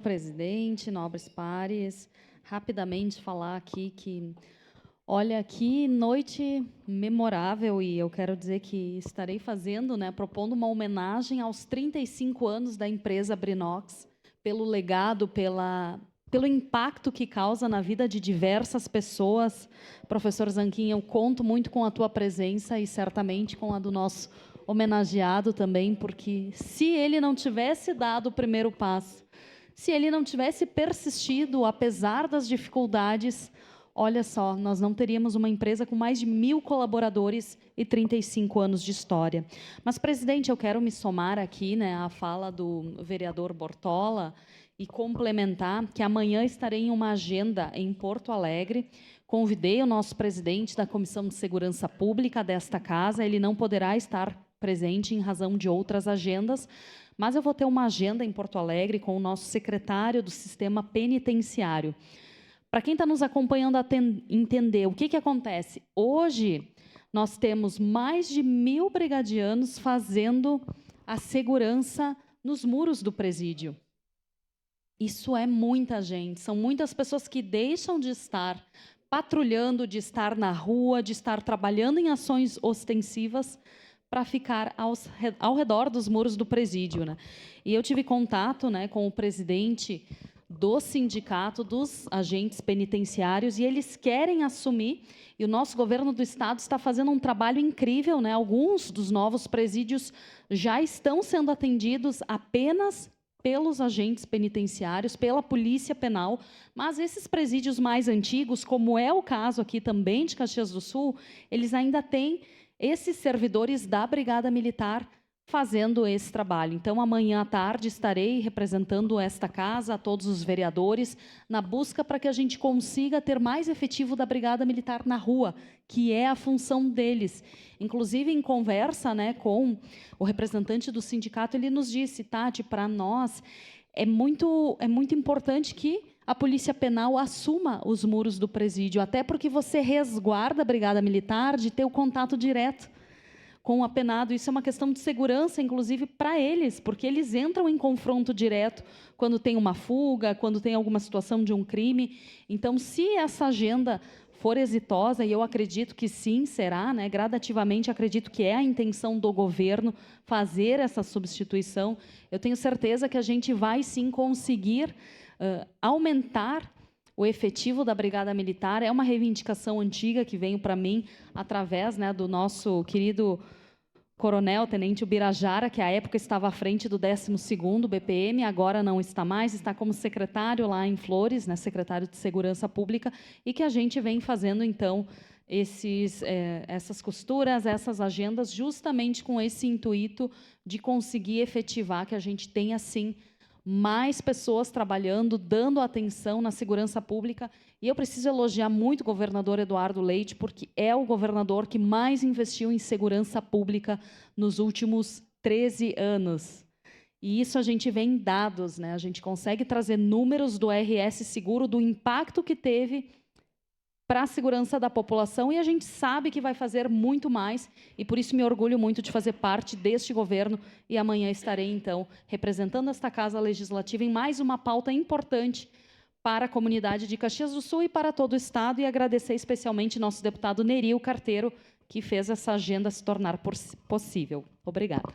Presidente, nobres pares, rapidamente falar aqui que, olha, que noite memorável, e eu quero dizer que estarei fazendo, propondo uma homenagem aos 35 anos da empresa Brinox, pelo legado, pelo impacto que causa na vida de diversas pessoas. Professor Zanquim, eu conto muito com a tua presença e certamente com a do nosso homenageado também, porque se ele não tivesse dado o primeiro passo, se ele não tivesse persistido, apesar das dificuldades, olha só, nós não teríamos uma empresa com mais de 1.000 colaboradores e 35 anos de história. Mas, presidente, eu quero me somar aqui à fala do vereador Bortola e complementar que amanhã estarei em uma agenda em Porto Alegre. Convidei o nosso presidente da Comissão de Segurança Pública desta casa, ele não poderá estar presente em razão de outras agendas, mas eu vou ter uma agenda em Porto Alegre com o nosso secretário do Sistema Penitenciário. Para quem está nos acompanhando entender o que acontece, hoje nós temos mais de 1.000 brigadianos fazendo a segurança nos muros do presídio. Isso é muita gente, são muitas pessoas que deixam de estar patrulhando, de estar na rua, de estar trabalhando em ações ostensivas, para ficar ao redor dos muros do presídio. E eu tive contato com o presidente do sindicato dos agentes penitenciários e eles querem assumir, e o nosso governo do estado está fazendo um trabalho incrível. Alguns dos novos presídios já estão sendo atendidos apenas pelos agentes penitenciários, pela polícia penal, mas esses presídios mais antigos, como é o caso aqui também de Caxias do Sul, eles ainda têm esses servidores da Brigada Militar fazendo esse trabalho. Então, amanhã à tarde estarei representando esta casa, a todos os vereadores, na busca para que a gente consiga ter mais efetivo da Brigada Militar na rua, que é a função deles. Inclusive, em conversa com o representante do sindicato, ele nos disse, Tati, para nós é muito importante que a Polícia Penal assuma os muros do presídio, até porque você resguarda a Brigada Militar de ter o contato direto com o apenado. Isso é uma questão de segurança, inclusive, para eles, porque eles entram em confronto direto quando tem uma fuga, quando tem alguma situação de um crime. Então, se essa agenda for exitosa, e eu acredito que sim, será, gradativamente, acredito que é a intenção do governo fazer essa substituição, eu tenho certeza que a gente vai, sim, conseguir aumentar o efetivo da Brigada Militar. É uma reivindicação antiga que veio para mim através do nosso querido coronel, tenente Ubirajara, que à época estava à frente do 12º BPM, agora não está mais, está como secretário lá em Flores, secretário de Segurança Pública, e que a gente vem fazendo, então, essas costuras, essas agendas, justamente com esse intuito de conseguir efetivar que a gente tenha, sim, mais pessoas trabalhando, dando atenção na segurança pública. E eu preciso elogiar muito o governador Eduardo Leite, porque é o governador que mais investiu em segurança pública nos últimos 13 anos. E isso a gente vê em dados, a gente consegue trazer números do RS Seguro, do impacto que teve para a segurança da população, e a gente sabe que vai fazer muito mais, e por isso me orgulho muito de fazer parte deste governo, e amanhã estarei, então, representando esta Casa Legislativa em mais uma pauta importante para a comunidade de Caxias do Sul e para todo o Estado, e agradecer especialmente nosso deputado Neril Carteiro, que fez essa agenda se tornar possível. Obrigada.